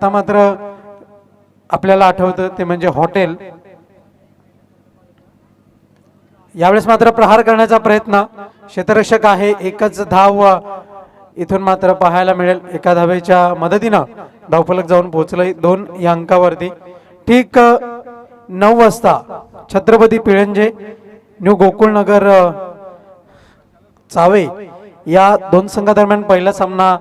आता मात्र आपल्याला आठवतं ते म्हणजे हॉटेल। यावेळेस मात्र प्रहार करण्याचा प्रयत्न, क्षेत्ररक्षक आहे, एकच धाव इथून मात्र पाहायला मिळेल। एका धावेच्या मदतीनं धावफलक जाऊन पोहोचलंय 2 या अंकावरती। ठीक 9 वाजता छत्रपती पिळंजे न्यू गोकुळनगर चावे या 2 संघादरम्यान पहिला सामना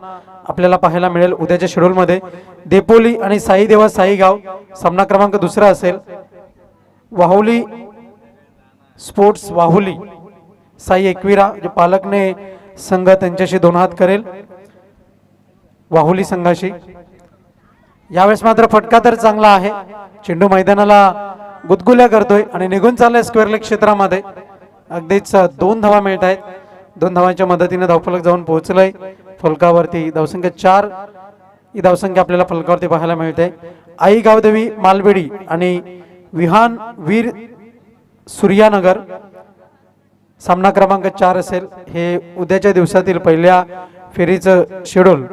आपल्याला पाहायला मिळेल उद्याच्या शेड्यूल मध्ये। देपोली आणि साई देवा साईगाव सामना क्रमांक 2 असेल। वाहुली स्पोर्ट्स वाहुली साई एकविरा जे पालकने संघ त्यांच्याशी 2 हात करेल वाहुली संघाशी। यावेळेस मात्र फटका तर चांगला आहे, चेंडू मैदानाला गुदगुल्या करतोय आणि निघून चाललाय स्क्वेअर लेग क्षेत्रामध्ये। अगदीच 2 धावा मिळत आहेत। 2 धावांच्या मदतीने धावफलक जाऊन पोहोचलंय फलकावरती। धावसंख्या 4 ही धावसंख्या आपल्याला फलकावरती पाहायला मिळते। आई गावदेवी मालबेडी आणि विहान वीर सूर्यानगर सामना क्रमांक 4 असेल। हे उद्याच्या दिवसातील पहिल्या फेरीचं शेड्यूल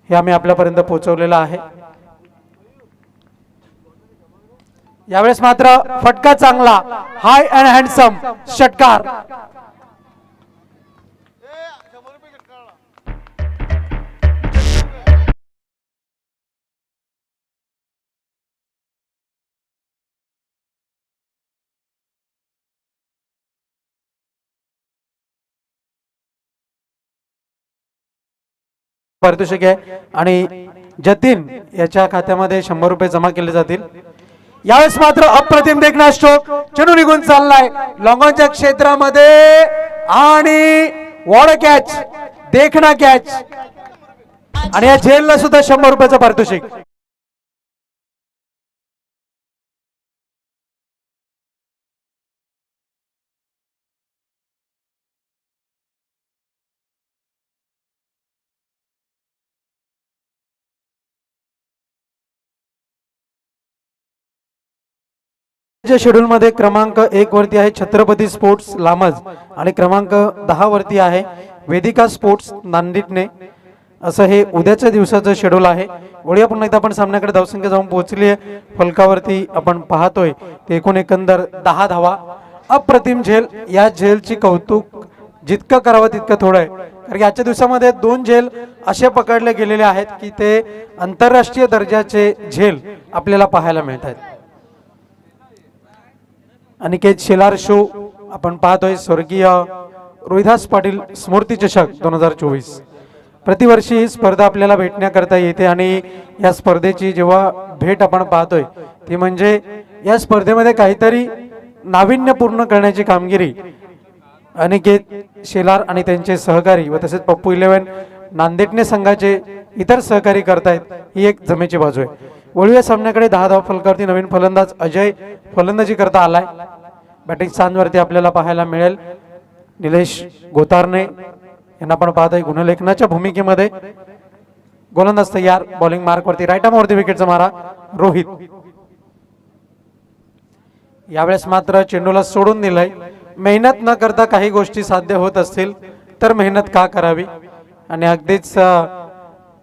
हे आम्ही आपल्यापर्यंत पोहोचवलेलं आहे। यावेळेस मात्र फटका चांगला, हाय अँड हँडसम षटकार। पारितोषिक आहे आणि जतीन याच्या खात्यामध्ये 100 रुपये जमा केले जातील। यावेळेस मात्र अप्रतिम देखना स्ट्रोक, चेंडू निघून चाललाय लॉंगॉनच्या क्षेत्रामध्ये आणि वॉड कॅच, देखना कॅच आणि या झेलला सुद्धा 100 रुपयाचं पारितोषिक। शेड्यूल मध्ये क्रमांक 1 वरती आहे छत्रपती स्पोर्ट्स लामज आणि क्रमांक 10 वरती आहे वेदिका स्पोर्ट्स नांदिटणे। असं हे उद्याच्या दिवसाचं शेड्यूल आहे। वळूया पुन्हा एकदा आपण सामन्याकडे। धावसंख्या जाऊन पोहोचली आहे फलकावरती आपण पाहतोय ते एकूण एकंदर 10 धावा। अप्रतिम झेल, या झेलची कौतुक जितकं करावं तितकं थोडं आहे, कारण याच्या दिवसामध्ये 2 झेल असे पकडले गेलेले आहेत की ते आंतरराष्ट्रीय दर्जाचे झेल आपल्याला पाहायला मिळत आहेत। अनिकेत शेलार शो आपण पाहतोय स्वर्गीय रोहिदास पाटील स्मृती चषक 2024। प्रतिवर्षी ही स्पर्धा आपल्याला भेटण्याकरता येते आणि या स्पर्धेची जेव्हा भेट आपण पाहतोय ती म्हणजे या स्पर्धेमध्ये काहीतरी नाविन्यपूर्ण करण्याची कामगिरी अनिकेत शेलार आणि त्यांचे सहकारी व तसेच पप्पू 11 नांदेडने संघाचे इतर सहकारी करतायत, ही एक जमेची बाजू आहे। वळूया सामन्याकडे। 10 धाव फलकावरती नवीन फलंदाज अजय फलंदाजी करता आलाय। बॅटिंग स्थानवरती आपल्याला पाहायला मिळेल निलेश गोतारणे यांना आपण पाहतोय गुणलेखनाच्या भूमिकेमध्ये। गोलंदाज तयार, बॉलिंग मार्क वरती राईट आर्म वरती विकेटचा मारा रोहित। यावेळेस मात्र चेंडूला सोडून दिलंय। मेहनत न करता काही गोष्टी साध्य होत असतील तर मेहनत का करावी आणि अगदीच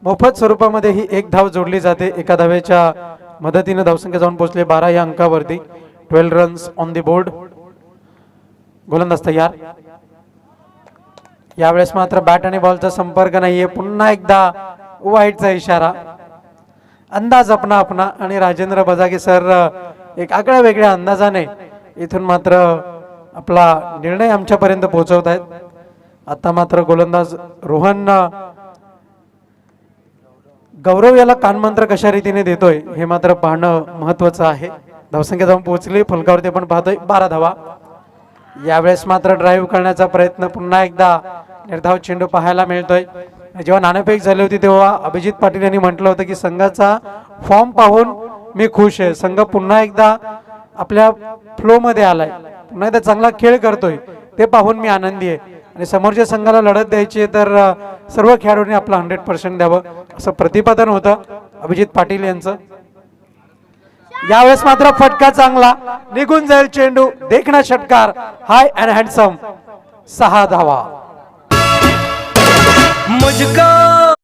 मोफत स्वरूपामध्ये ही 1 धाव जोडली जाते। एका धावेच्या मदतीने धावसंख्या जाऊन पोहोचले 12 या अंकावरती। 12 रन्स ऑन द बोर्ड। गोलंदाज तयार। यावेळेस मात्र बॅट आणि बॉलचा संपर्क नाहीये, पुन्हा एकदा वाईटचा इशारा। अंदाज अपना अपना आणि राजेंद्र बजागे सर एक आगळ्या वेगळ्या अंदाजाने इथून मात्र आपला निर्णय आमच्यापर्यंत पोहोचवत आहेत। आता मात्र गोलंदाज रोहन गौरव याला कानमंत्र कशा रीतीने देतोय हे मात्र पाहणं महत्वाचं आहे। धावसंख्या जाऊन पोहोचली फलकावरती आपण पाहतोय 12 धावा। यावेळेस मात्र ड्राईव्ह करण्याचा प्रयत्न, पुन्हा एकदा निर्धाव चेंडू पाहायला मिळतोय। जेव्हा नाणेफेक झाली होती तेव्हा अभिजित पाटील यांनी म्हटलं होतं की संघाचा फॉर्म पाहून मी खुश आहे, संघ पुन्हा एकदा आपल्या फ्लो मध्ये आलाय, पुन्हा एकदा चांगला खेळ करतोय ते पाहून मी आनंदी आहे आणि समोरच्या संघाला लढत द्यायची तर सर्व खेळाडूंनी आपला 100% द्यावं असं प्रतिपादन होतं अभिजित पाटील यांचं। यावेळेस मात्र फटका चांगला, निघून जाईल चेंडू, देखना षटकार, हाय अँड हँडसम 6 धावा। मुझको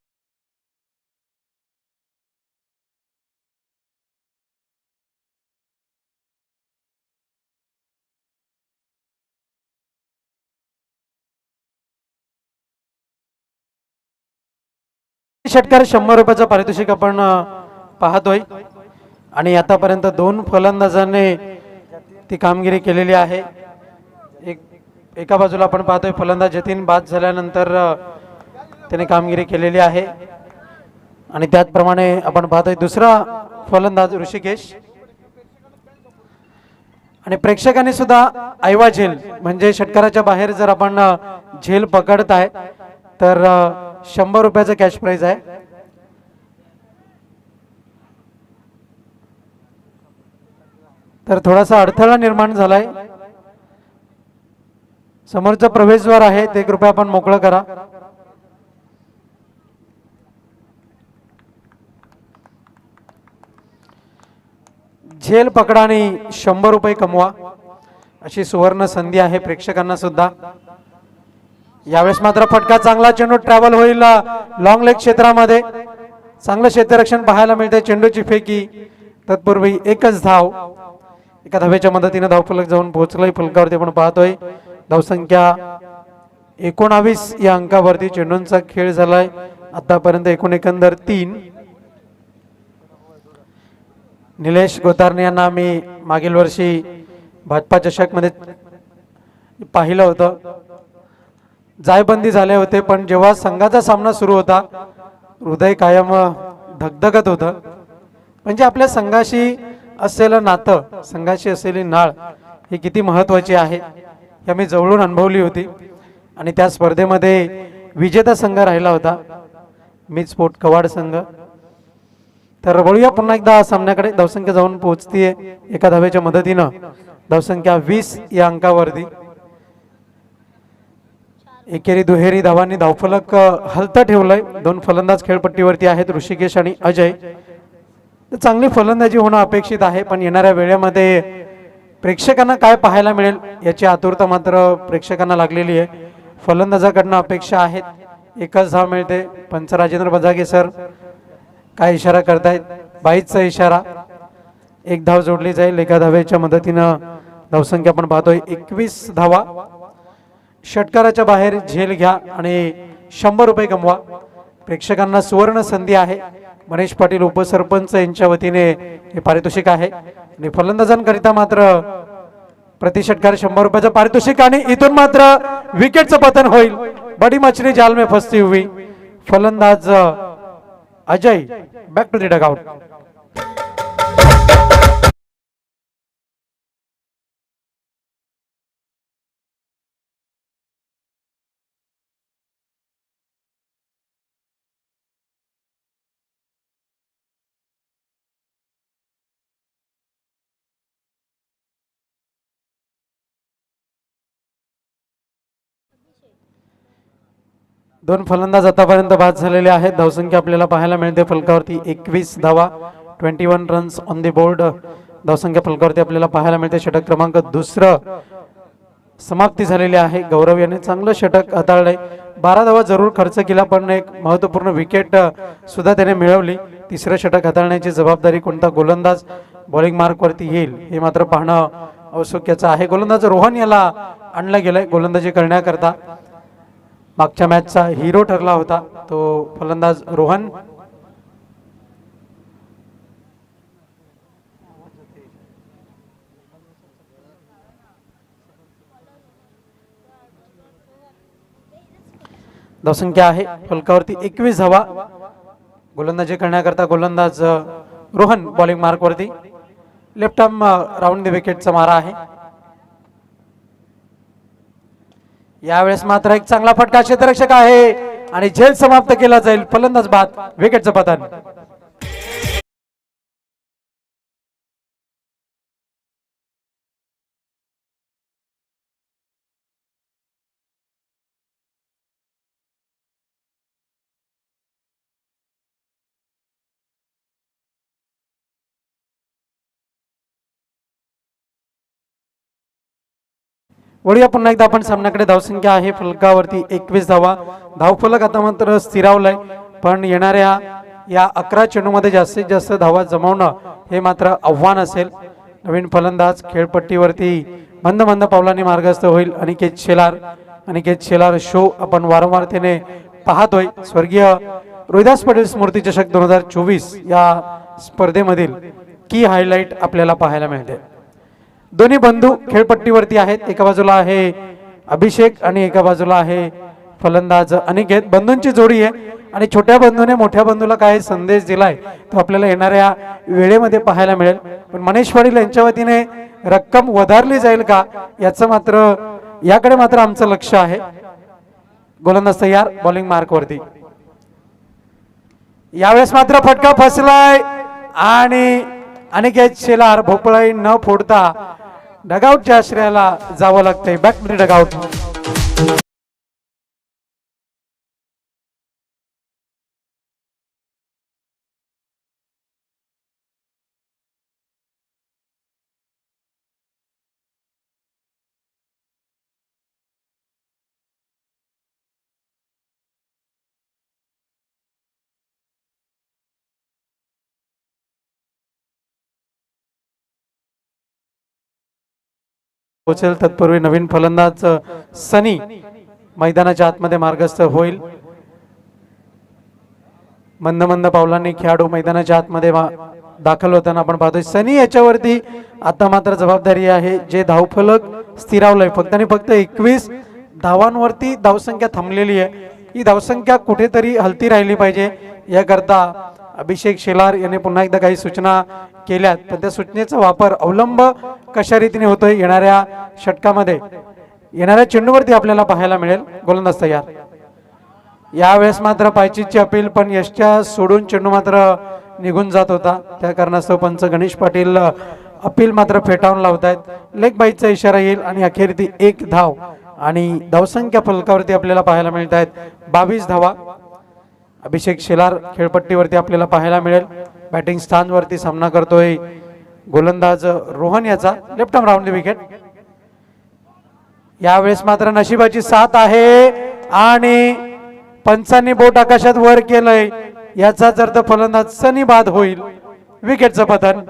षटकार 100 रुपयाचं पारितोषिक आपण पाहतोय आणि आतापर्यंत 2 फलंदाजांनी ती कामगिरी केलेली आहे. एका बाजूला आपण पाहतोय फलंदाज जतीन बाद झाल्यानंतर त्याने कामगिरी केलेली आहे आणि त्याचप्रमाणे आपण पाहतोय दुसरा फलंदाज ऋषिकेश आणि प्रेक्षकांनी सुद्धा ऐवा झेल म्हणजे षटकाराच्या बाहेर जर आपण झेल पकडताय तर 100 रुपयाचं कॅश प्राइज आहे. तर थोडासा अडथळा निर्माण झालाय. समोरचं प्रवेशद्वार आहे ते कृपया आपण मोकळं करा. झेल पकडा आणि 100 रुपये कमवा अशी सुवर्ण संधी आहे प्रेक्षकांना सुद्धा. यावेळेस मात्र फटका चांगला, चेंडू ट्रॅव्हल होईल लॉंग लेग क्षेत्रामध्ये, चांगलं क्षेत्ररक्षण पाहायला मिळते. चेंडूची फेकी तत्पूर्वी एकच धाव, एका धावेच्या मदतीने धावफलक जाऊन पोहोचलाय फलकावरती आपण पाहतोय. धावसंख्या 19 या अंकावरती चेंडूंचा खेळ झालाय आतापर्यंत एकंदर 3. निलेश गोतारणे यांना मी मागील वर्षी भाजपा चषक मध्ये पाहिलं होतं. जायबंदी झाले होते पण जेव्हा संघाचा सामना सुरू होता हृदय कायम धगधगत होतं. म्हणजे आपल्या संघाशी असलेलं नातं, संघाशी असलेली नाळ ही किती महत्वाची आहे हे मी जवळून अनुभवली होती. आणि त्या स्पर्धेमध्ये विजेता संघ राहिला होता मिड स्पोर्ट कवाड संघ. तर वळूया पुन्हा एकदा सामन्याकडे. धावसंख्या जाऊन पोहोचतीये एका धावेच्या मदतीनं, धावसंख्या 20 या अंकावरती. एकेरी दुहेरी धावांनी धावफलक हलतं ठेवलंय. 2 फलंदाज खेळपट्टीवरती आहेत, ऋषिकेश आणि अजय. चांगली फलंदाजी होणं अपेक्षित आहे पण येणाऱ्या वेळेमध्ये प्रेक्षकांना काय पाहायला मिळेल याची आतुरता मात्र प्रेक्षकांना लागलेली आहे. फलंदाजाकडनं अपेक्षा आहेत, एकच धाव मिळते. पंच राजेंद्र बजागे सर काय इशारा करतायत? 22चा इशारा. एक धाव जोडली जाईल एका धावेच्या मदतीनं. धावसंख्या आपण पाहतोय 21 धावा. षटकाराच्या बाहेर झेल घ्या आणि 100 रुपये कमवा. प्रेक्षकांना सुवर्ण संधी आहे. मनीष पाटील उपसरपंच यांच्या वतीने हे पारितोषिक आहे आणि फलंदाजांकरिता मात्र प्रति षटकार 100 रुपयाचं पारितोषिक. आणि इथून मात्र विकेटचं पतन होईल. बडी मछली जाल में फसती हुई. फलंदाज Ajay back to the dugout. दोन फलंदाज आतापर्यंत बाद झालेले आहेत. धावसंख्या आपल्याला पाहायला मिळते फलकावरती 21 धावा, 21 रन्स ऑन द बोर्ड. धावसंख्या फलकावरती आपल्याला पाहायला मिळते. षटक क्रमांक 2 समाप्ती झालेली आहे. गौरव याने चांगलं षटक हाताळलंय. 12 धावा जरूर खर्च केला पण एक महत्त्वपूर्ण विकेट सुद्धा त्याने मिळवली. तिसरं षटक हाताळण्याची जबाबदारी कोणता गोलंदाज बॉलिंग मार्क वरती येईल हे मात्र पाहणं औत्सुक्याचं आहे. गोलंदाज रोहन याला आणलं गेलंय गोलंदाजी करण्याकरता. मागच्या मॅचचा हिरो ठरला होता तो फलंदाज रोहन. धावसंख्या आहे फलकावरती 21 धावा. गोलंदाजी करण्याकरता गोलंदाज रोहन बॉलिंग मार्क वरती. लेफ्ट आर्म राऊंड द विकेटचा मारा आहे. यावेळेस मात्र एक चांगला फटका, क्षेत्ररक्षक आहे आणि झेल समाप्त केला जाईल. फलंदाज बाद, विकेटचं पतन. वळूया पुन्हा एकदा आपण सामन्याकडे. धावसंख्या आहे फलकावरती 21 धावा. धावफलक आता मात्र स्थिरावलाय पण येणाऱ्या या 11 चेंडूमध्ये जास्तीत जास्त धावा जमवणं हे मात्र आव्हान असेल. नवीन फलंदाज खेळपट्टीवरती मंद मंद पावलांनी मार्गस्थ होईल. अनिकेत शेलार शो आपण वारंवारतेने पाहतोय. स्वर्गीय रोहिदास पाटील स्मृती चषक 2024 या स्पर्धेमधील की हायलाइट आपल्याला पाहायला मिळते। दोन्ही बंधू खेळपट्टीवरती आहेत, एका बाजूला आहे अभिषेक आणि एका बाजूला आहे फलंदाज अनिकेत। बंधूंची जोडी आहे आणि छोट्या बंधूने मोठ्या बंधूला काय संदेश दिलाय तो आपल्याला येणाऱ्या वेळेमध्ये पाहायला मिळेल। पण मनीष पाटील यांच्या वतीने रक्कम वधारली जाईल का याकडे मात्र आमचं लक्ष आहे। गोलंदाज तयार, बॉलिंग मार्क वरती। यावेळेस मात्र फटका फसलाय आणि अनिकेत शेलार भोपळाई न फोडता डगआउटच्या आश्रयाला जावं लागतंय। Back to dugout. पोचेल तत्पूर्वी नवीन फलंदाज सनी मैदानाच्या आतमध्ये मार्गस्थ होईल। मंद मंद पावलांनी खेळाडू मैदानाच्या आतमध्ये दाखल होताना आपण पाहतोय। सनी याच्यावरती आता मात्र जबाबदारी आहे, जे धावफलक स्थिरावलंय फक्त आणि फक्त 21 धावांवरती धावसंख्या थांबलेली आहे। ही धावसंख्या कुठेतरी हलती राहिली पाहिजे, याकरता अभिषेक शेलार यांनी पुन्हा एकदा काही सूचना केल्यात, पण त्या सूचनेचा वापर अवलंब कशा रीतीने होतोय येणाऱ्या षटकामध्ये येणाऱ्या चेंडूवरती आपल्याला पाहायला मिळेल। गोलंदाज तयार। यावेळेस मात्र पायचीची अपील, पण यशच्या सोडून चेंडू मात्र निघून जात होता, त्या कारणास्तव पंच गणेश पाटील अपील मात्र फेटाळून लावतायत। लेग बाईटचा इशारा येईल आणि अखेर ती 1 धाव आणि धावसंख्या फलकावरती आपल्याला पाहायला मिळत आहेत 22 धावा। अभिषेक शेलार खेळपट्टीवरती आपल्याला पाहायला मिळेल। बॅटिंग स्थानवरती सामना करतोय गोलंदाज रोहन याचा, left arm round the wicket. यावेळेस मात्र नशिबाची साथ आहे आणि पंचांनी बोट आकाशात वर केलंय, याचाच अर्थ फलंदाज सनी बाद होईल। विकेटचं पतन।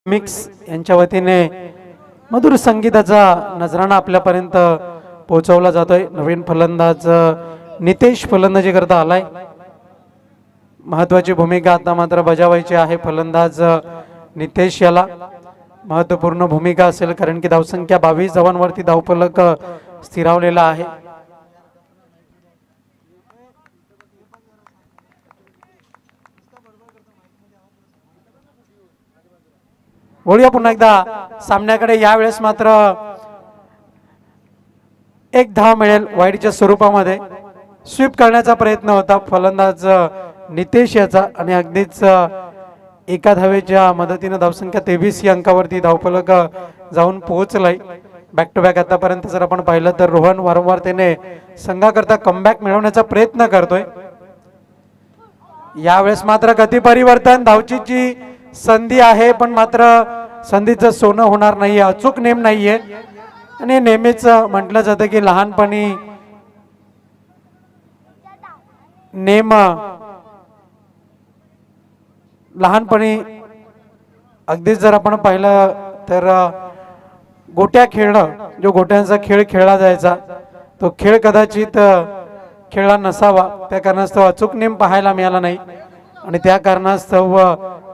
मिक्स यांच्या वतीने मधुर संगीताचा नजराणा आपल्यापर्यंत पोहोचवला जातोय। नवीन फलंदाज नितेश फलंदाजी करता आलाय। महत्वाची भूमिका आता मात्र बजावायची आहे फलंदाज नितेश याला। महत्वपूर्ण भूमिका असेल, कारण की धावसंख्या 22 धावांवरती धावफलक स्थिरावलेला आहे। वळूया पुन्हा एकदा सामन्याकडे। यावेळेस मात्र 1 धाव मिळेल वाईडच्या स्वरूपामध्ये। स्वीप करण्याचा प्रयत्न होता फलंदाज नितेश याचा आणि अगदीच एका धावेच्या मदतीने धावसंख्या 23 या अंकावरती धावफलक जाऊन पोहोचलाय। बॅक टू बॅक आतापर्यंत जर आपण पाहिलं तर रोहन वारंवार त्याने संघाकरता कमबॅक मिळवण्याचा प्रयत्न करतोय। यावेळेस मात्र गती परिवर्तन, धावचीची संधी आहे, पण मात्र संधीचं सोनं होणार नाहीये, अचूक नेम नाहीये। आणि नेहमीच म्हटलं जातं की लहानपणी नेम अगदीच जर आपण पाहिलं तर गोट्या खेळणं, जो गोट्यांचा खेळ खेळला जायचा तो खेळ कदाचित खेळला नसावा, त्या कारणास्तव अचूक नेम पाहायला मिळाला नाही आणि त्या कारणास्तव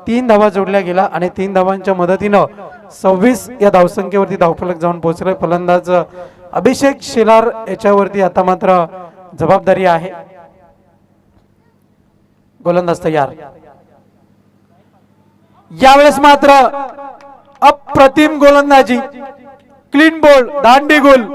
3 धावा जोडल्या गेला आणि 3 धावांच्या मदतीनं 26 या धावसंख्येवरती धावफलक जाऊन पोहोचले। फलंदाज अभिषेक शेलार याच्यावरती आता मात्र जबाबदारी आहे। गोलंदाज तयार। यावेळेस मात्र अप्रतिम गोलंदाजी, क्लीन बोल्ड, दांडी गोल।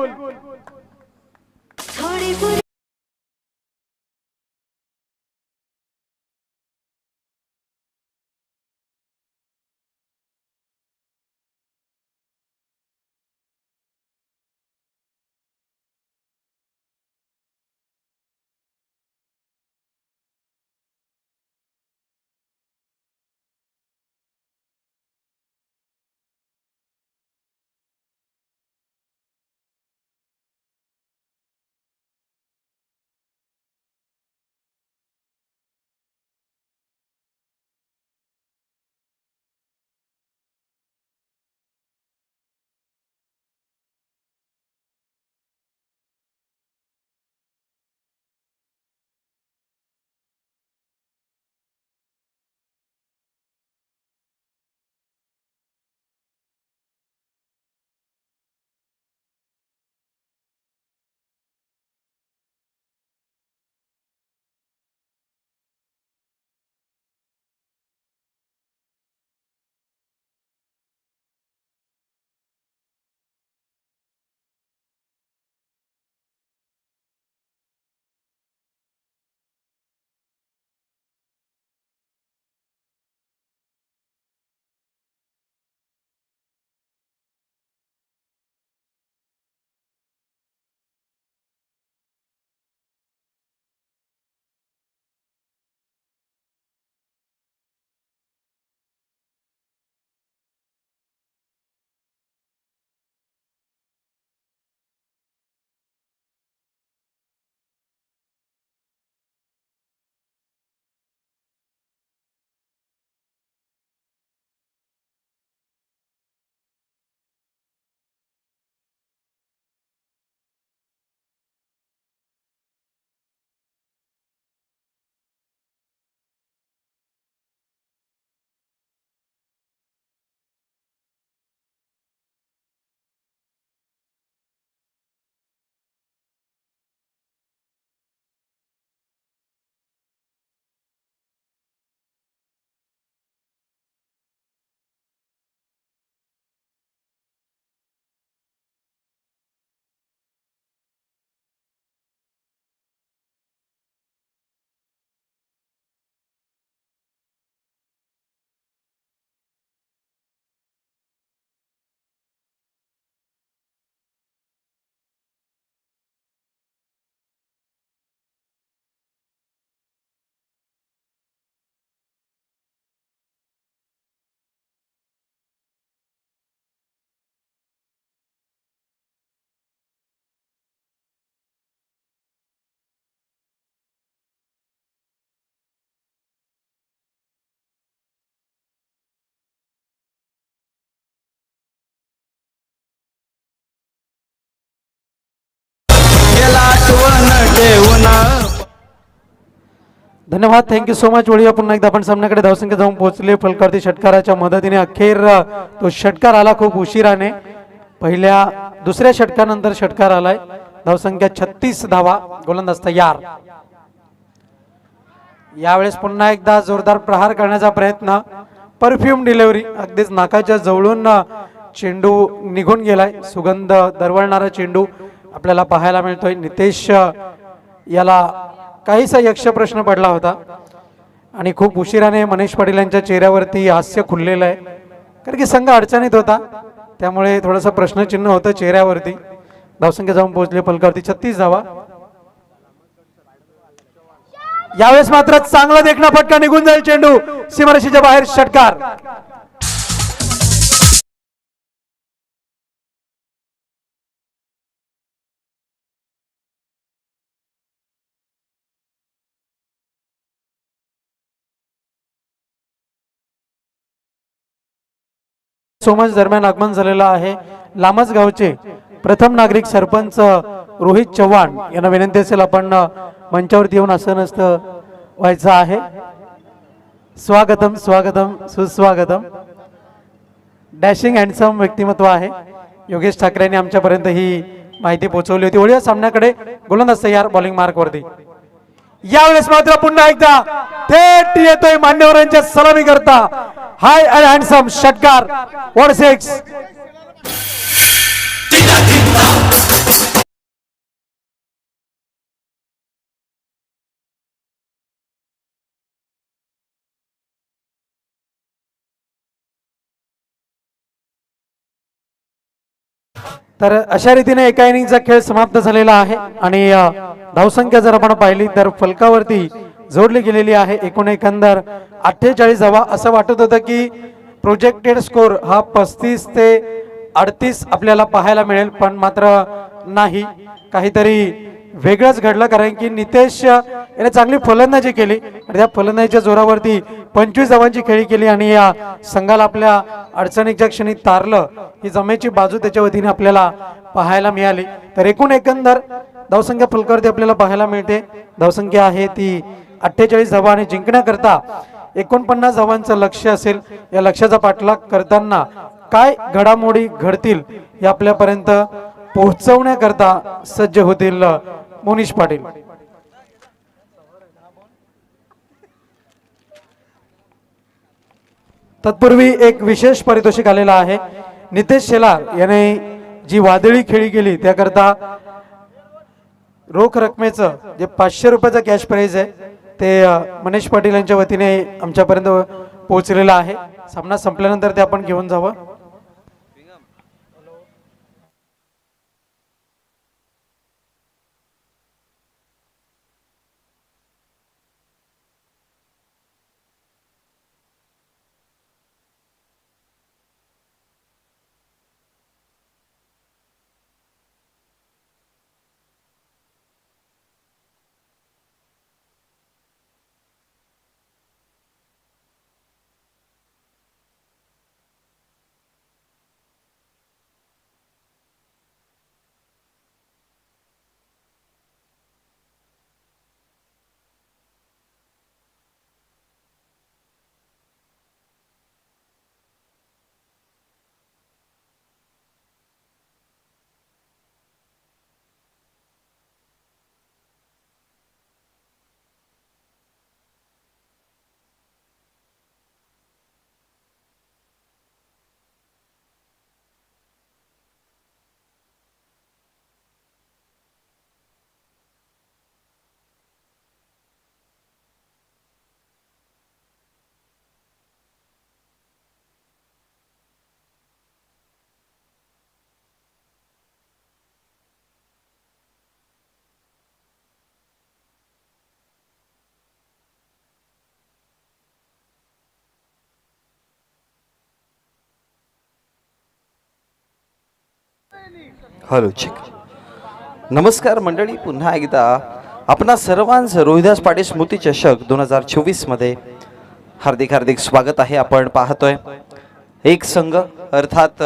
धन्यवाद, थँक्यू सो मच. वळूया पुन्हा एकदा आपण सामन्याकडे. धावसंख्या जाऊन पोहोचले फलकावरती षटकाराच्या मदतीने. अखेर तो षटकार आला खूप उशिराने. दुसऱ्या षटकानंतर षटकार आलाय. धावसंख्या 36 धावा. गोलंदाज तयार. यावेळेस पुन्हा एकदा जोरदार प्रहार करण्याचा प्रयत्न. परफ्यूम डिलिव्हरी, अगदीच नाकाच्या जवळून चेंडू निघून गेलाय. सुगंध दरवळणारा चेंडू आपल्याला पाहायला मिळतोय. नितेश याला काहीसा यक्ष प्रश्न पडला होता आणि खूप उशिराने मनीष पाटील यांच्या चेहऱ्यावरती हास्य खुललेलं आहे. कारण की संघ अडचणीत होता, त्यामुळे थोडंसं प्रश्नचिन्ह होतं चेहऱ्यावरती. धावसंख्या जाऊन पोहोचले फलकावरती 36 धावा. यावेळेस मात्र चांगला देखणा फटका, निघून जाईल चेंडू सीमारेषेच्या बाहेर. षटकार. सोमच दरम्यान आगमन झालेलं आहे. लामच गावचे प्रथम नागरिक सरपंच रोहित चव्हाण यांना विनंती असेल आपण मंचावरती येऊन असं नसतं व्हायचं आहे. स्वागतम स्वागतम सुस्वागतम. डॅशिंग हँडसम व्यक्तिमत्व आहे. योगेश ठाकरे यांनी आमच्यापर्यंत ही माहिती पोहोचवली होती. वळूया सामन्याकडे. गोलंदाज तयार, बॉलिंग मार्क वरती. यावेळेस मात्र पुन्हा एकदा थेट येतोय मान्यवरांच्या सलामी करता. हाय अँड हँडसम षटकार. वॉट 6. तर अशा रीतीने एका इनिंगचा खेळ समाप्त झालेला आहे आणि धावसंख्या जर आपण पाहिली तर फलकावरती जोडली गेलेली आहे. एकूण एकंदर 48 धावा. असं वाटत होतं की प्रोजेक्टेड स्कोर हा 35 ते 38 आपल्याला पाहायला मिळेल, पण मात्र नाही, काहीतरी वेगळंच घडलं. कारण की नितेश याने चांगली फलंदाजी केली आणि त्या फलंदाजीच्या जोरावरती 25 धावांची खेळी केली आणि या संघाला आपल्या अडचणीच्या क्षणी तारलं. ही जमेची बाजू त्याच्या वतीने आपल्याला पाहायला मिळाली. तर एकूण एकंदर धावसंख्या फलकावरती आपल्याला पाहायला मिळते. धावसंख्या आहे ती 48 धावा आणि जिंकण्याकरता 49 धावांचं लक्ष्य असेल. या लक्ष्याचा पाठलाग करताना काय घडामोडी घडतील हे आपल्यापर्यंत पोहोचवण्याकरता सज्ज होतील मनीष पाटील. तत्पूर्वी एक विशेष पारितोषिक आलेला आहे. नितेश शेलार याने जी वादळी खेळी केली त्याकरता रोख रकमेचं जे 500 रुपयाचं कॅश प्राइज आहे ते मनीष पाटील यांच्या वतीने आमच्यापर्यंत पोहोचलेलं आहे. सामना संपल्यानंतर ते आपण घेऊन जावं. Hello check. नमस्कार मंडळी, पुन्हा एकदा आपणा सर्वांचं रोहिदास पाटील स्मृती चषक 2024 मध्ये हार्दिक हार्दिक स्वागत आहे. आपण पाहतोय एक संघ अर्थात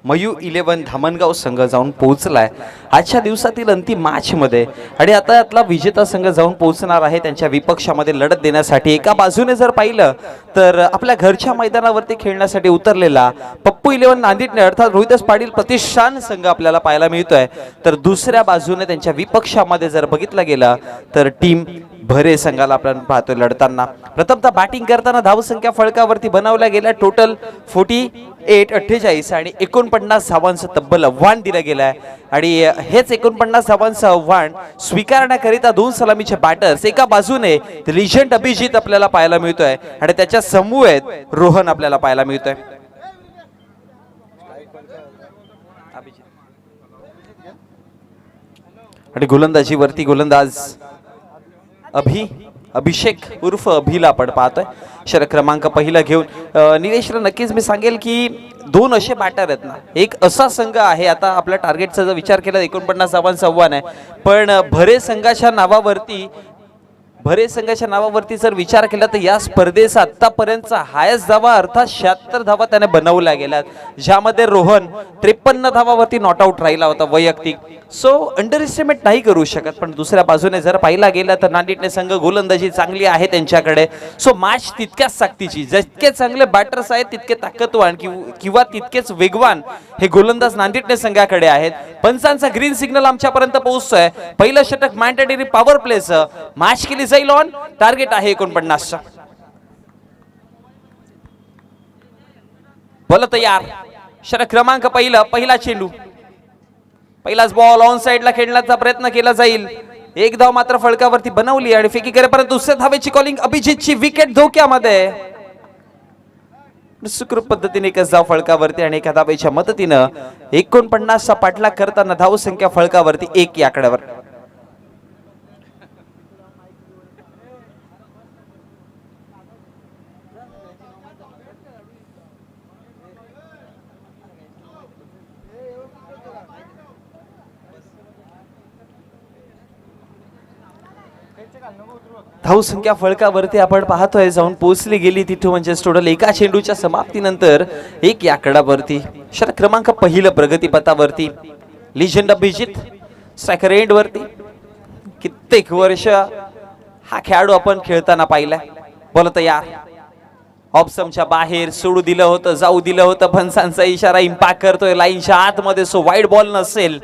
मयू 11 धामणगाव संघ जाऊन पोहोचलाय आजच्या दिवसातील अंतिम मॅच मध्ये आणि आता यातला विजेता संघ जाऊन पोहोचणार आहे त्यांच्या विपक्षामध्ये लढत देण्यासाठी। एका बाजूने जर पाहिलं तर आपल्या घरच्या मैदानावरती खेळण्यासाठी उतरलेला पप्पू 11 नांदेडने अर्थात रोहिदास पाटील प्रतिष्ठान संघ आपल्याला पाहायला मिळतोय, तर दुसऱ्या बाजूने त्यांच्या विपक्षामध्ये जर बघितलं गेलं तर टीम भरे संघाला आपण पाहतोय लढताना। प्रथमतः बॅटिंग करताना धावसंख्या फळकावरती बनवल्या गेल्या टोटल 48 आणि 49 धावांचं तब्बल आव्हान दिलं गेलंय आणि हेच 49 धावांचं आव्हान स्वीकारण्याकरिता दोन सलामीचे बॅटर्स एका बाजूने लिजेंड अभिजित आपल्याला पाहायला मिळतोय आणि त्याच्या समूहेत रोहन आपल्याला पाहायला मिळतोय। आणि गोलंदाजीवरती गोलंदाज अभिषेक उर्फ अभिला आपण पाहतोय षटक क्रमांक पहिला घेऊन। निलेशला नक्कीच मी सांगेल की दोन असे बॅटर आहेत ना, एक असा संघ आहे आता आपल्या टार्गेटचा जर विचार केला 49 धावांचं आव्हान आहे, पण भरे संघाच्या नावावरती जर विचार केला तर या स्पर्धेचा आतापर्यंतचा हायस्ट धावा अर्थात 76 धावा त्याने बनवल्या गेल्यात, ज्यामध्ये रोहन 53 धावावरती नॉट आउट राहिला होता वैयक्तिक। सो अंडर एस्टिमेट नाही करू शकत, पण दुसऱ्या बाजूने जर पाहिला गेला तर नांदेडने संघ गोलंदाजी चांगली आहे त्यांच्याकडे। सो मॅच तितक्याच सक्तीची, जितके चांगले बॅटर्स आहेत तितके ताकदवान किंवा तितकेच वेगवान हे गोलंदाज नांदेडने संघाकडे आहेत। पंचांचा ग्रीन सिग्नल आमच्यापर्यंत पोहोचतोय, पहिलं षटक मॅन्डेटरी पॉवर प्लेचं मॅच केली जाईल ऑन, टार्गेट आहे 49चा। बोल तयार, षटक क्रमांक पहिला चेंडू, पहिलाच बॉल ऑन साइडला खेळण्याचा प्रयत्न केला जाईल, एक धाव मात्र फळकावरती बनवली आणि फेकी करेपर्यंत दुसऱ्या धावेची कॉलिंग अभिजितची विकेट धोक्यामध्ये। सुखरूप पद्धतीने एकच धाव फळकावरती आणि एका धावेच्या मदतीनं 49चा पाठलाग करताना धाव संख्या फळकावरती 1 या आकड्यावर। धावसंख्या फळकावरती आपण पाहतोय जाऊन पोहोचली गेली तिथं म्हणजे टोटल एका चेंडूच्या समाप्तीनंतर 1 या आकड्यावरती। षटक क्रमांक पहिलं प्रगतीपथावरती लिजेंड अभिजित स्ट्रायकर एंड वरती। कित्येक वर्ष हा खेळाडू आपण खेळताना पाहिलाय। बोल तयार, ऑप्शनच्या बाहेर सोडू दिलं होतं, जाऊ दिलं होतं, फणसांचा इशारा इम्पॅक्ट करतोय लाईनच्या आतमध्ये। सो वाईड बॉल नसेल,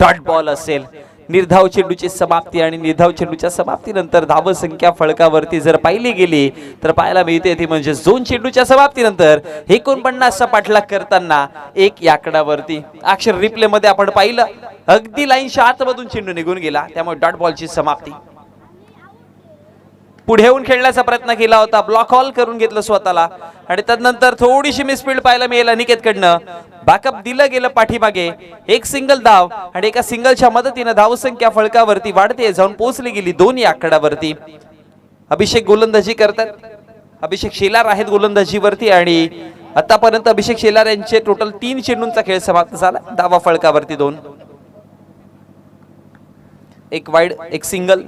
डॉट बॉल असेल। निर्धाव चेंडूची समाप्ती आणि निर्धाव चेंडूच्या समाप्तीनंतर धाव संख्या फळकावरती जर पाहिली गेली तर पाहायला मिळते ती म्हणजे 2 चेंडूच्या समाप्तीनंतर 49चा पाठलाग करताना 1 या आकड्यावरती। अक्षर रिप्ले मध्ये आपण पाहिलं अगदी लाईनच्या आतमधून चेंडू निघून गेला, त्यामुळे डॉट बॉलची समाप्ती। पुढे येऊन खेळण्याचा प्रयत्न केला होता, ब्लॉक हॉल करून घेतलं स्वतःला आणि त्यानंतर थोडीशी मिसफील्ड पाहायला मिळाली अनिकेतकडनं। बॅकअप दिलं गेलं पाठीमागे, एक सिंगल धाव आणि एका सिंगलच्या मदतीने धावसंख्या फळकावरती वाढते जाऊन पोहोचली गेली 2 या आकड्यावरती। अभिषेक गोलंदाजी करतात, अभिषेक शेलार आहेत गोलंदाजीवरती आणि आतापर्यंत अभिषेक शेलार यांचे टोटल 3 चेंडूंचा खेळ समाप्त झाला, धावा फळकावरती 2, एक वाईड एक सिंगल,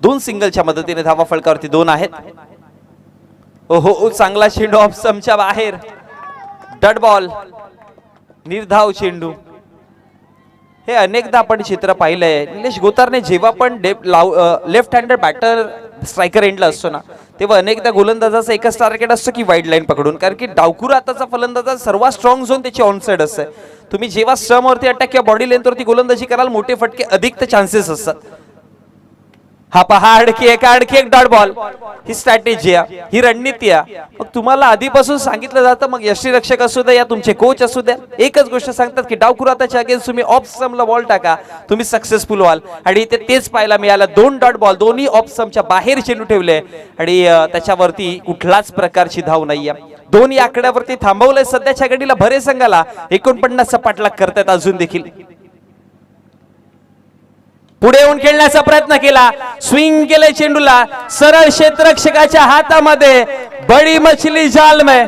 2 सिंगलच्या मदतीने धावा फळकावरती 2 आहेत। ओहो चांगला चेंडू ऑफस्टंपच्या बाहेर, डॉट बॉल, निर्धाव चेंडू। हे अनेकदा आपण चित्र पाहिलंय निलेश गोतारने जेव्हा पण लेफ्ट हँडेड बॅटर स्ट्रायकर एंडला असतो ना तेव्हा अनेकदा गोलंदाजाचं एकच टार्गेट असतं की वाईड लाईन पकडून, कारण की डावखुरा आताचा फलंदाजा सर्वात स्ट्रॉंग झोन त्याची ऑन साइड असते। तुम्ही जेव्हा स्टंपवरती अटॅक किंवा बॉडी लेंथवरती गोलंदाजी कराल मोठे फटके अधिक चान्सेस असतात। हा पहा आणखी एक डॉट बॉल, ही स्ट्रॅटेजी आहे, ही रणनीती आहे। मग तुम्हाला आधीपासून सांगितलं जातं, मग यष्टीरक्षक असू द्या या तुमचे कोच असू द्या, एकच गोष्ट सांगतात की डावखुराताच्या अगेन्स्ट तुम्ही ऑफ स्टंपला बॉल टाका, तुम्ही सक्सेसफुल व्हाल। आणि इथे तेच पाहायला मिळालं, 2 डॉट बॉल, दोन्ही ऑफ स्टंपच्या बाहेर चेंडू ठेवले आणि त्याच्यावरती कुठलाच प्रकारची धाव नाहीये। 2 या आकड्यावरती थांबवलंय सध्याच्या घडीला भरे संघाला, 49चा पाठलाग करतात अजून देखील। पुढे येऊन खेळण्याचा प्रयत्न केला, स्विंग केले चेंडूला, सरळ क्षेत्ररक्षकाच्या हातामध्ये, बडी मछली जाल में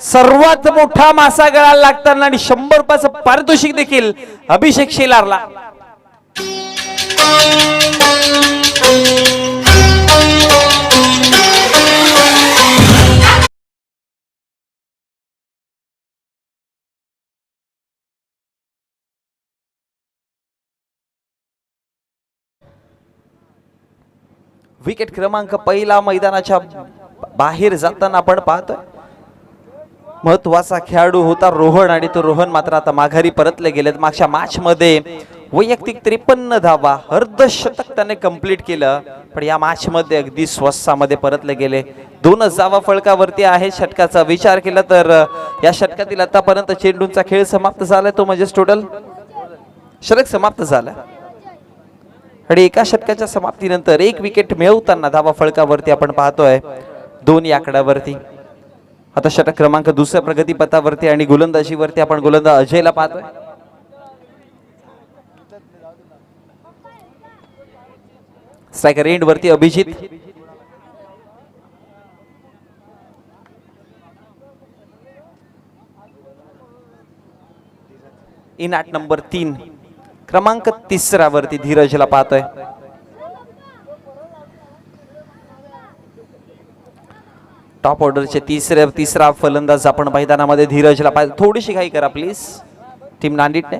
सर्वात मोठा मासा गळाला लागताना आणि 100 रुपयाचं पारितोषिक देखील अभिषेक शेलारला। विकेट क्रमांक पहिला मैदानाच्या बाहेर जाताना आपण पाहतोय महत्वाचा खेळाडू होता रोहन आणि तो रोहन मात्र आता माघारी परतले गेलेत. मागच्या मॅच मध्ये वैयक्तिक 53 धावा अर्धशतक त्याने कंप्लीट केलं, पण या मॅच मध्ये अगदी स्वस्तामध्ये परतले गेले. 2 धावा फलकावरती आहे. षटकाचा विचार केला तर या षटकातील आतापर्यंत चेंडूंचा खेळ समाप्त झालाय तो म्हणजे टोटल षटक समाप्त झाला आणि एका षटकाच्या समाप्तीनंतर 1 विकेट मिळवताना धावा फलकावरती आपण पाहतोय 2 या आकड्यावरती. आता षटक क्रमांक दुसऱ्या प्रगती पथावरती आणि गोलंदाजीवरती आपण गोलंदाज अजयला पाहतोय. स्ट्रायकर एंड वरती अभिजित. इन ॲट नंबर 3 क्रमांक 3 वरती धीरजला पाहतोय. टॉप ऑर्डरचे तिसरा फलंदाज आपण मैदानामध्ये धीरजला पाहिजे. थोडीशी घाई करा प्लीज टीम नांदिटने.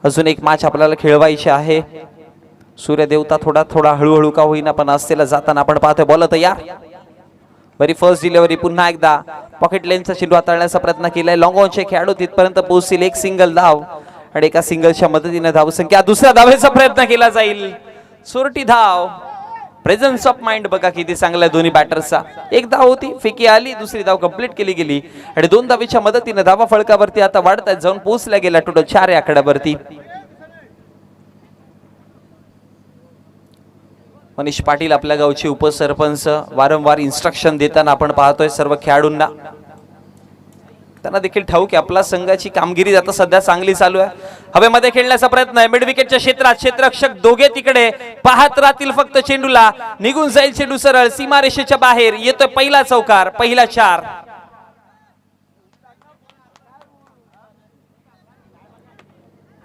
अजून एक मॅच आपल्याला खेळवायची आहे. सूर्यदेवता थोडा हळूहळू का होईना पण असतेला जाताना आपण पाहतोय. बॉल तयार. बरी फर्स्ट डिलिव्हरी. पुन्हा एकदा पॉकेट लेनचा चेंडू हाताळण्याचा प्रयत्न केलाय. लॉंग ऑनचे खेळाडू तिथपर्यंत पोहोचतील. 1 सिंगल धाव आणि एका सिंगलच्या मदतीने धावसंख्या. दुसऱ्या धावेचा प्रयत्न केला जाईल. सोरटी धाव. प्रेझन्स ऑफ माइंड बघा किती चांगला दोन्ही बॅटर्सचा. 1 धाव होती, फेकी आली, दुसरी धाव कंप्लीट केली गेली आणि 2 धावेच्या मदतीने धावा फलकावरती आता वाढत आहेत. जाऊन पोहोचला गेला टोटल 4 या आकड्यावरती. मनीष पाटील आपल्या गावचे उपसरपंच वारंवार इन्स्ट्रक्शन देताना आपण पाहतोय सर्व खेळाडूंना. त्यांना देखील ठाऊक आहे आपला संघाची कामगिरी आता सध्या चांगली चालू आहे. हवेमध्ये खेळण्याचा प्रयत्न आहे. मिड विकेटच्या क्षेत्रात क्षेत्ररक्षक दोघे तिकडे पाहत राहतील फक्त चेंडूला. निघून जाईल चेंडू सरळ सीमारेषेच्या बाहेर. येतोय पहिला चौकार, पहिला 4.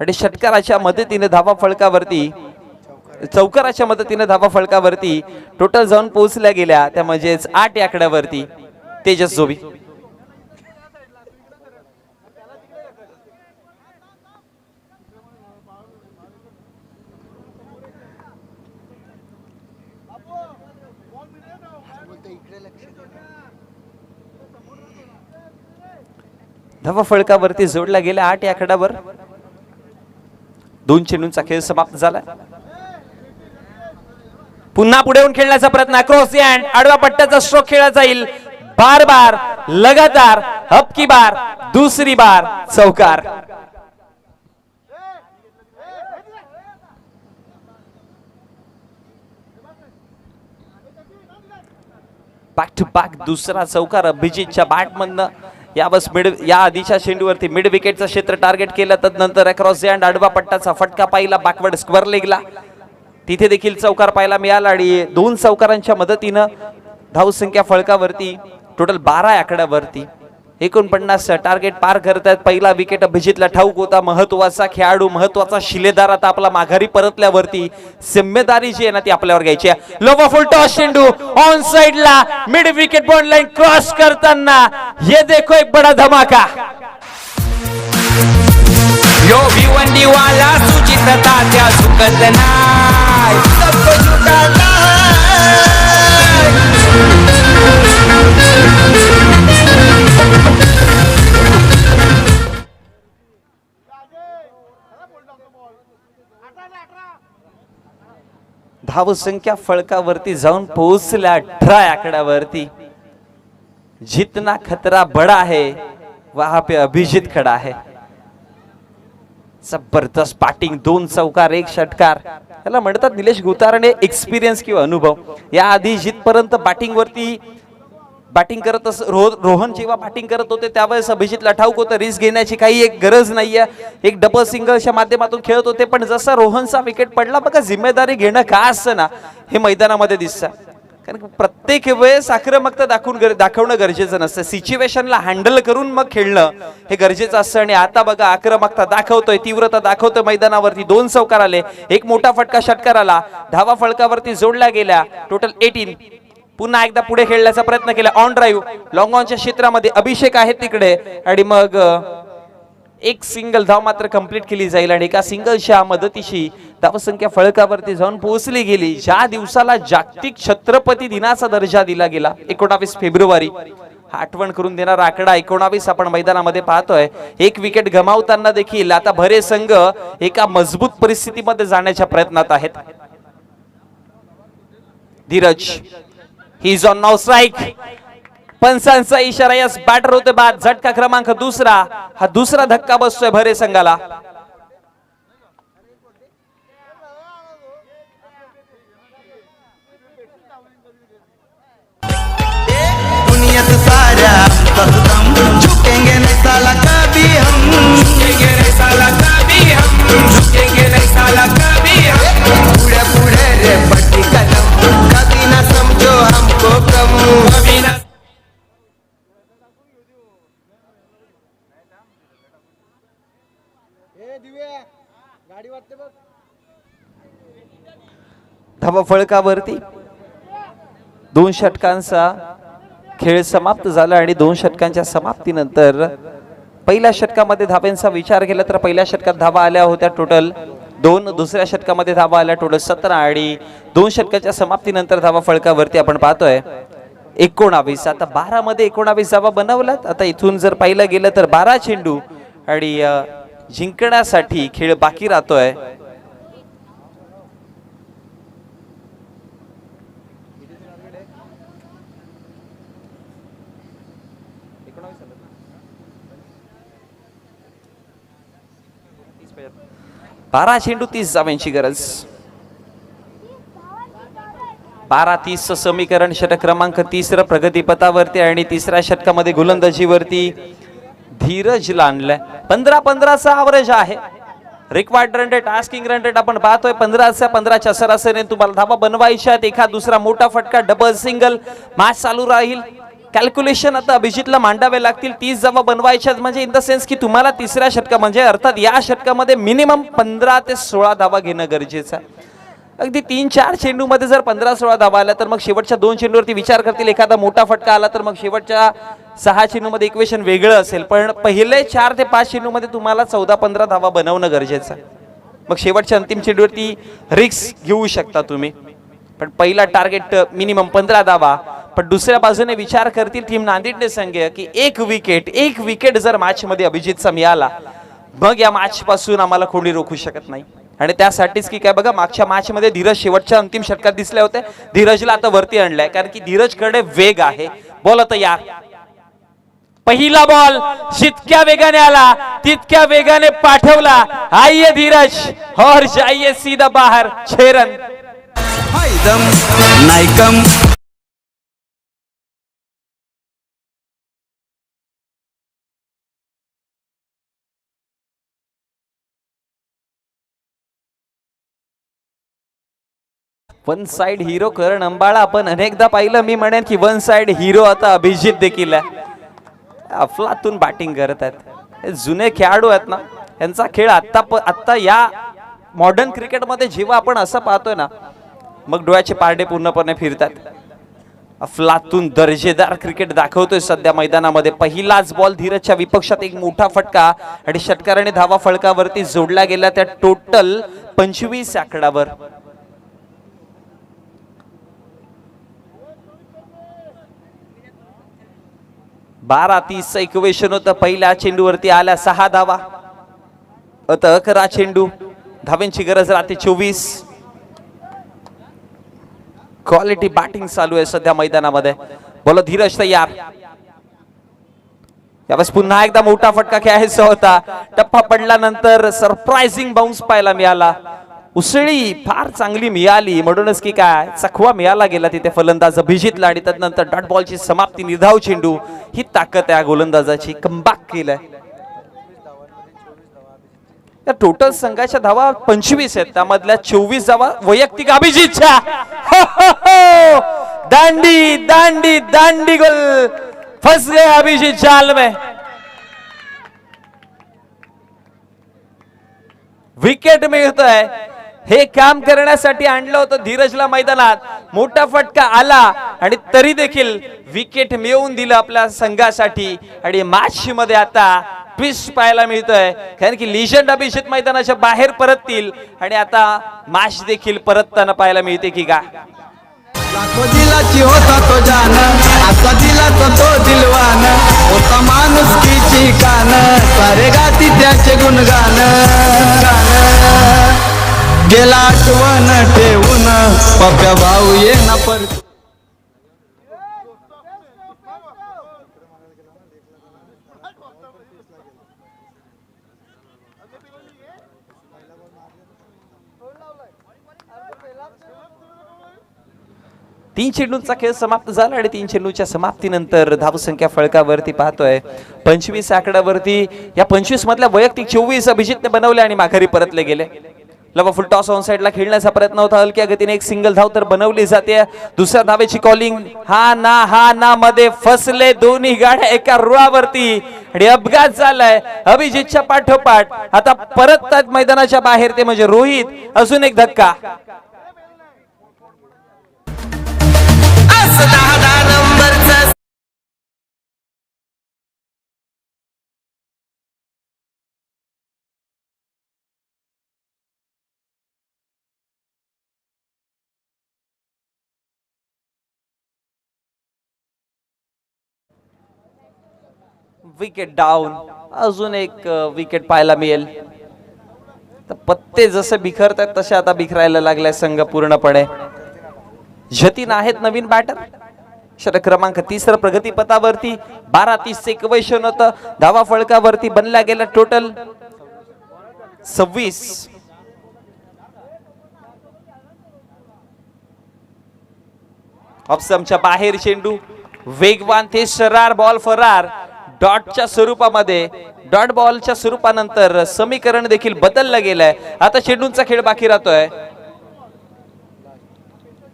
आणि षटकाराच्या मदतीने धावा फलकावरती चौकाराच्या मदतीने धावा फलकावरती टोटल जाऊन पोहोचल्या गेल्या त्या म्हणजेच 8 या आकड्यावरती. तेजस जोबी. धावा फलकावरती जोडला गेला 8 या आकड्यावर. 2 चेंडूंचा खेळ समाप्त झाला. पुन्हा पुढे येऊन खेळण्याचा प्रयत्न. क्रॉस हँड आडवा पट्ट्याचा स्ट्रोक खेळला जाईल. बार लगातार अब की बार दूसरी बार चौकार. बॅक टू बॅक दुसरा चौकार अभिजितच्या बॅटमधनं. या आधीच्या चेंडूवरती मिड विकेटचं क्षेत्र टार्गेट केलं. तदनंतर क्रॉस हँड आडवा पट्ट्याचा फटका पाहिला बॅकवर्ड स्क्वेअर लेगला. तिथे देखील चौकार पाहायला मिळाला आणि 2 चौकारांच्या मदतीनं धावसंख्या फलकावरती टोटल 12 आकड्यावरती 49 टार्गेट पार करतायत. पहिला विकेट अभिजितला ठाऊक होता. महत्वाचा खेळाडू, महत्वाचा शिलेदार आता आपला माघारी परतल्यावरती जिम्मेदारी जी आहे ना ती आपल्यावर घ्यायची आहे. लोवर फुल टॉस चेंडू ऑन साइडला mid wicket border line cross करताना ये देखो एक बड़ा धमाका. यो भिवंडी वाला सुचित्रता त्या झुकत नाही, सबको झुकाता धावसंख्या फलकावरती जाऊन पोहोचल्या 18 आकड्यावरती. जितना खतरा बड़ा है वहां पे अभिजित खड़ा है. जबरदस्त बॅटिंग. 2 चौकार 1 षटकार. त्याला म्हणतात निलेश गुतारने एक्सपिरियन्स किंवा अनुभव. या आधी जिथपर्यंत बॅटिंग करत रोहन जेव्हा बॅटिंग करत होते त्यावेळेस अभिजितला ठाऊक होतं रिस्क घेण्याची काही एक गरज नाहीये. एक डबल सिंगलच्या माध्यमातून खेळत होते. पण जसा रोहनचा विकेट पडला बघा जिम्मेदारी घेणं का असतं ना हे मैदानामध्ये दिसतं. कारण प्रत्येक वेळेस आक्रमकता दाखवणं गरजेचं नसतं. सिच्युएशनला हँडल करून मग खेळणं हे गरजेचं असतं. आणि आता बघा आक्रमकता दाखवतोय, तीव्रता दाखवतोय मैदानावरती. 2 चौकार आले, एक मोठा फटका षटकाराला. धावा फलकावरती जोडल्या गेल्या टोटल 18. पुन्हा एकदा पुढे खेळण्याचा प्रयत्न केला. ऑन ड्राईव्ह लॉंग ऑनच्या क्षेत्रामध्ये अभिषेक आहे तिकडे आणि मग एक सिंगल धाव मात्र कंप्लीट केली जाईल आणि एका सिंगलच्या मदतीशी धावसंख्या फळकावरती जाऊन पोहोचली गेली. ज्या दिवसाला जागतिक छत्रपती दिनाचा दर्जा दिला गेला 29 फेब्रुवारी, हा आठवण करून देणारा आकडा 19 आपण मैदानामध्ये पाहतोय. एक विकेट गमावताना देखील आता भरे संघ एका मजबूत परिस्थितीमध्ये जाण्याच्या प्रयत्नात आहेत. Dhiraj he is on now strike. पंचांचा इशारा, यस बॅटर होते बाद. झटका क्रमांक दुसरा, हा दुसरा धक्का बसतोय भरे संघाला. दुनियात साऱ्या हम झुकेंगे नहीं साला कभी हम, झुकेंगे नहीं साला कभी हम, झुकेंगे नहीं साला कभी हम. पुढे पुढे रे पट्टी कदम, कभी ना समझो हमको कम. कभी ना धावा फळकावरती 2 षटकांचा खेळ समाप्त झाला आणि 2 षटकांच्या समाप्तीनंतर पहिल्या षटकामध्ये धावांचा विचार केला तर पहिल्या षटकात धावा आल्या होत्या टोटल 2, दुसऱ्या षटकामध्ये धावा आल्या टोटल 17 आणि 2 षटकाच्या समाप्तीनंतर धावा फळकावरती आपण पाहतोय 19. आता 12 मध्ये 19 धावा बनवल्यात. आता इथून जर पाहिलं गेलं तर 12 चेंडू आणि जिंकण्यासाठी खेळ बाकी राहतोय. बारा चेंडू 30 धावांची गरज. 12-30 समीकरण. षटक क्रमांक 3 प्रगतीपथावरती आणि तिसऱ्या षटकामध्ये गोलंदाजीवरती धीरजला आणलंय. 15-15चा ॲव्हरेज आहे. Required run rate, asking run rate आपण पाहतोय 15च्या सरासरीने तुम्हाला धावा बनवायच्या आहेत. एखाद दुसरा मोठा फटका, डबल, सिंगल, मॅच चालू राहील. कॅल्क्युलेशन आता अभिजितला मांडावे लागतील. 30 धावा बनवायच्या म्हणजे इन द सेन्स की तुम्हाला तिसऱ्या षटका म्हणजे अर्थात या षटकामध्ये मिनिमम 15 ते 16 धावा घेणं गरजेचं आहे. अगदी 3-4 चेंडू मध्ये जर 15-16 धावा आल्या तर मग शेवटच्या 2 चेंडूवरती विचार करतील. एखादा मोठा फटका आला तर मग शेवटच्या 6 चेंडू मध्ये इक्वेशन वेगळं असेल. पण पहिले 4 ते 5 चेंडू मध्ये तुम्हाला 14-15 धावा बनवणं गरजेचं आहे. मग शेवटच्या अंतिम चेंडूवरती रिस्क घेऊ शकता तुम्ही. पण पहिला टार्गेट मिनिमम 15 धावा. पण दुसऱ्या बाजूने विचार करतील टीम नांदेडने संघ की एक विकेट जर मॅच मध्ये अभिजितचा मिळाला मग या मॅच पासून आम्हाला कोणी रोखू शकत नाही. आणि त्यासाठीच की काय बघा, मागच्या मॅच मध्ये धीरज शेवटच्या अंतिम षटकात दिसले होते. धीरजला आता वरती आणलंय कारण की धीरजकडे वेग आहे. बॉल तयार. पहिला बॉल जितक्या वेगाने आला तितक्या वेगाने पाठवला. आइए धीरज और जाइए सीधा बाहर. 6 रन. हाय दम नाही कम. वन साइड हिरो करण अंबाळा आपण अनेकदा पाहिलं. मी म्हणेन की वन साइड हिरो आता अभिजित देखील आहे. अफलातून बॅटिंग करत आहेत. हे जुने खेळाडू आहेत ना, यांचा खेळ आत्ता या मॉडर्न क्रिकेटमध्ये जेव्हा आपण असं पाहतोय ना मग डोळ्याचे पारडे पूर्णपणे फिरतात. अफलातून दर्जेदार क्रिकेट दाखवतोय सध्या मैदानामध्ये. पहिलाच बॉल धीरजच्या विपक्षात एक मोठा फटका आणि षटकाराने धावा फळकावरती जोडला गेला त्या टोटल 25 आकडावर. 12-30 इक्वेशन होतं. पहिल्या चेंडूवरती आल्या 6 धावा. आता 11 चेंडू, धावांची गरज राहते 24. क्वालिटी बॅटिंग चालू आहे सध्या मैदानामध्ये. बोला धीरज तयार. यावेळेस पुन्हा एकदा मोठा फटका खेळायचा होता. टप्पा पडल्यानंतर सरप्राइझिंग बाउन्स पाहायला मिळाला. उसळी फार चांगली मिळाली म्हणूनच की काय चखवा मिळाला गेला तिथे फलंदाज अभिजितला. आणि त्यानंतर डॉट बॉलची समाप्ती. निर्धाव चेंडू. ही ताकद आहे गोलंदाजाची. कमबॅक केलाय. या टोटल संघाच्या धावा 25 आहेत. त्यामधल्या 24 धावा वैयक्तिक अभिजितच्या. दांडी दांडी दांडी गोल. फंस गए अभिजित जाल में. विकेट मिळतोय. हे काम करण्यासाठी आणलं होतं धीरजला मैदानात. मोठा फटका आला आणि तरी देखील विकेट मिळवून दिलं आपल्या संघासाठी. आणि मॅच मध्ये आता ट्विस्ट पाहायला मिळतोय कारण की लिजंड अभिजित मैदानाच्या बाहेर परततील आणि आता मॅच देखील परतताना पाहायला मिळते की का लाखो दिलाची होता तो जान आता दिला तो दिलवान होता माणूस की कान सारे गाती त्याचे गुणगान गेला आठवण ठेवून पप्प्या भाऊ ये ना पर तीन चेंडूंचा खेळ समाप्त झाला आणि 3 चेंडूच्या समाप्तीनंतर धावसंख्या फळकावरती पाहतोय 25 आकड्यावरती. या 25 मधल्या वैयक्तिक 24 अभिजितने बनवले आणि माघारी परतले गेले. लवा फुल टॉस ऑन साइडला खेळण्याचा प्रयत्न होता. हलक्या गतीने एक सिंगल धाव तर बनवली जाते. दुसऱ्या धावेची कॉलिंग हा ना मध्ये फसले दोन्ही गाड्या एका रुळावरती आणि अपघात झालाय अभिजितच्या पाठोपाठ. आता परततात मैदानाच्या बाहेर ते म्हणजे रोहित. अजून एक धक्का. 10 नंबरचा विकेट डाऊन. अजून एक विकेट पाहायला मिळेल. तर पत्ते जसे बिखरतात तसे आता बिखरायला लागलाय संघ पूर्णपणे. जतीन आहेत नवीन बॅटर. षटक क्रमांक 3 प्रगती पथावरती 12-30 चे इक्वेशन होतं. धावा फळकावरती बनला गेला टोटल 26. ऑप्शनच्या बाहेर चेंडू वेगवान ते शरार बॉल फरार. डॉटच्या स्वरूपामध्ये डॉट बॉलच्या स्वरूपानंतर समीकरण देखील बदललं गेलंय. आता चेंडूंचा खेळ बाकी राहतोय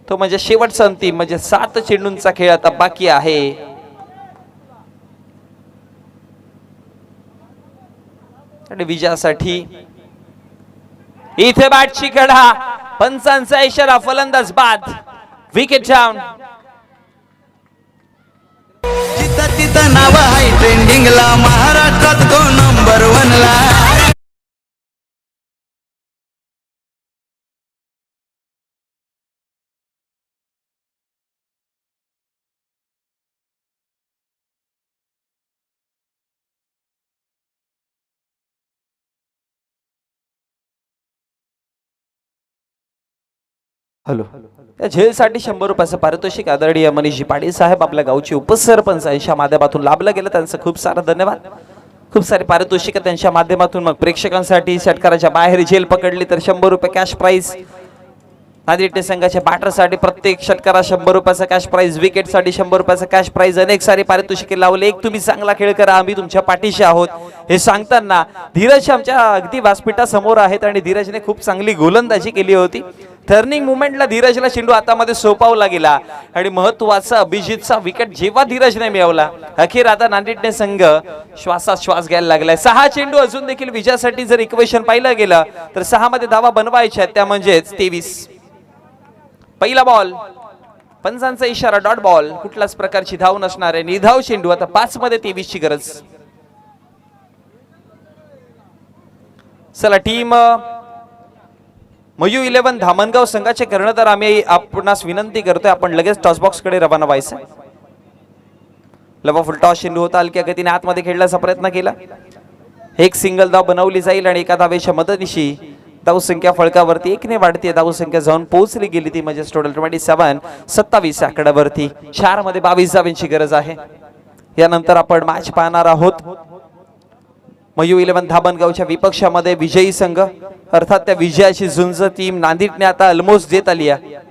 तो म्हणजे शेवटचा अंतिम म्हणजे 7 चेंडूंचा खेळ आता बाकी आहे. आणि विजयासाठी इथे बॅटची कडा. पंचांचा इशारा. फलंदाज बाद. Wicket down. तिथं नाव आहे ट्रेंडिंगला महाराष्ट्रात तो नंबर 1 ला. हॅलो. या झेलसाठी 100 रुपयाचं पारितोषिक आदरणीय मनीषजी पाटील साहेब आपल्या गावचे उपसरपंच यांच्या माध्यमातून लाभलं गेलं. त्यांचं खूप सारं धन्यवाद. खूप सारे पारितोषिक त्यांच्या माध्यमातून. मग प्रेक्षकांसाठी षटकाराच्या बाहेर झेल पकडली तर 100 रुपये कॅश प्राइज. नांदेड संघाच्या बॅटरसाठी प्रत्येक षटकारा 100 रुपयाचा कॅश प्राइज. विकेटसाठी 100 रुपयाचा कॅश प्राइज. अनेक सारे पारितोषिके लावले. एक तुम्ही चांगला खेळ करा आम्ही तुमच्या पाठीशी आहोत हे सांगताना धीरज आमच्या अगदी व्यासपीठासमोर आहेत आणि धीरजने खूप चांगली गोलंदाजी केली होती. टर्निंग मुवमेंटला धीरजला चेंडू हातामध्ये सोपावला गेला आणि महत्वाचा अभिजितचा विकेट जेव्हा धीरजने मिळवला अखेर आता नांदेड संघ श्वासात श्वास घ्यायला लागलाय. 6 चेंडू अजून देखील विजयासाठी जर इक्वेशन पाहिलं गेलं तर 6 मध्ये धावा बनवायच्या त्या म्हणजेच 23. पहिला बॉल. पंचांचा इशारा डॉट बॉल. कुठल्याच प्रकारची धाव नसणार आहे. निधाव चेंडू. आता 5 मध्ये 23 ची गरज. चला टीम मयू 11 धामणगाव संघाचे कर्णधार आम्ही आपणास विनंती करतोय आपण लगेच टॉस बॉक्स कडे रवाना व्हायचं. लवा फुल टॉस चेंडू होता. हलक्या गतीने आतमध्ये खेळण्याचा प्रयत्न केला. एक सिंगल धाव बनवली जाईल आणि एका धावेच्या मदतीशी धावसंख्या फळकावरती 1 ने वाढते. धावसंख्या जाऊन पोहोचली गेली ती म्हणजे टोटल 27 आकड्यावरती. 4 मध्ये 22 धावांची गरज आहे. यानंतर आपण मॅच पाहणार आहोत. मयू 11 धामणगावच्या विपक्षामध्ये विजयी संघ अर्थात त्या विजयाची झुंज टीम नांदेडने आता ऑलमोस्ट देत आली आहे.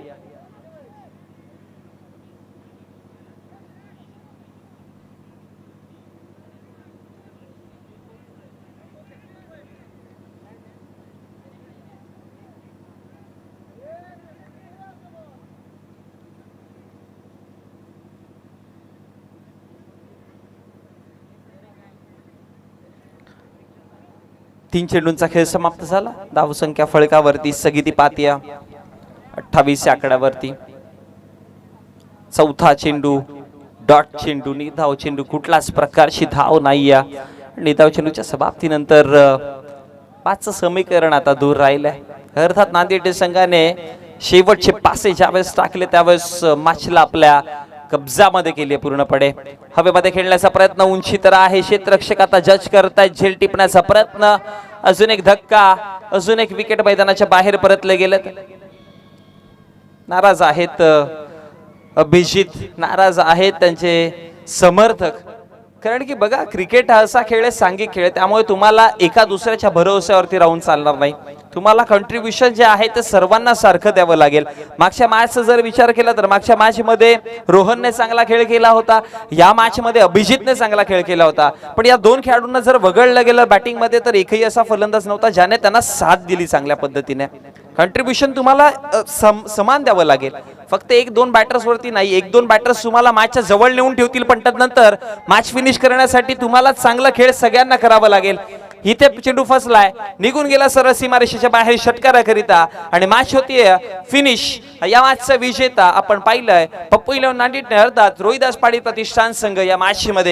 तीन चेंडूंचा खेळ समाप्त झाला. धावसंख्या फळकावरती स्थगिती पाहतीया 28 आकड्यावरती. चौथा चेंडू डॉट चेंडू. निधाव चेंडू. कुठलाच प्रकारची धाव नाही. निधाव चेंडूच्या समाप्तीनंतर 5चं समीकरण आता दूर राहिलंय. अर्थात नांदेड संघाने शेवटचे पासे ज्यावेळेस टाकले त्यावेळेस मॅचला आपल्या कब्जामध्ये केली पूर्णपणे. हवेमध्ये खेळण्याचा प्रयत्न, उंची तर आहे, क्षेत्ररक्षक आता जज करतायत, झेल टिपण्याचा प्रयत्न, अजून एक धक्का, अजून एक विकेट मैदानाच्या बाहेर परतले गेलेत. नाराज आहेत अभिजित, नाराज आहेत त्यांचे समर्थक. कारण की बघा, क्रिकेट हा असा खेळ आहे, सांघिक खेळ, त्यामुळे तुम्हाला एका दुसऱ्याच्या भरोश्यावरती राहून चालणार नाही. तुम्हाला कंट्रीब्युशन जे आहे ते सर्वांना सारखं द्यावं लागेल. मागच्या मॅचचा जर विचार केला तर मागच्या मॅच मध्ये रोहनने चांगला खेळ केला होता, या मॅच मध्ये अभिजितने चांगला खेळ केला होता. पण या दोन खेळाडूंना जर वगळलं गेलं बॅटिंग मध्ये तर एकही असा फलंदाज नव्हता ज्याने त्यांना साथ दिली चांगल्या पद्धतीने. कंट्रीब्युशन तुम्हाला समान द्यावं लागेल. फक्त 1-2 बॅटर्स वरती नाही, 1-2 बॅटर्स तुम्हाला मॅचच्या जवळ नेऊन ठेवतील, पण त्यानंतर मॅच फिनिश करण्यासाठी तुम्हाला चांगला खेळ सगळ्यांना करावा लागेल. इथे चेंडू फसलाय, निघून गेला सरळ सीमारेषेच्या बाहेर षटकाराकरिता आणि मॅच होतीये फिनिश. या मॅचचा विजेता आपण पाहिलंय पप्पू इलेव्हन नांदेड, अर्थात रोहिदास पाटील प्रतिष्ठान संघ या मॅच मध्ये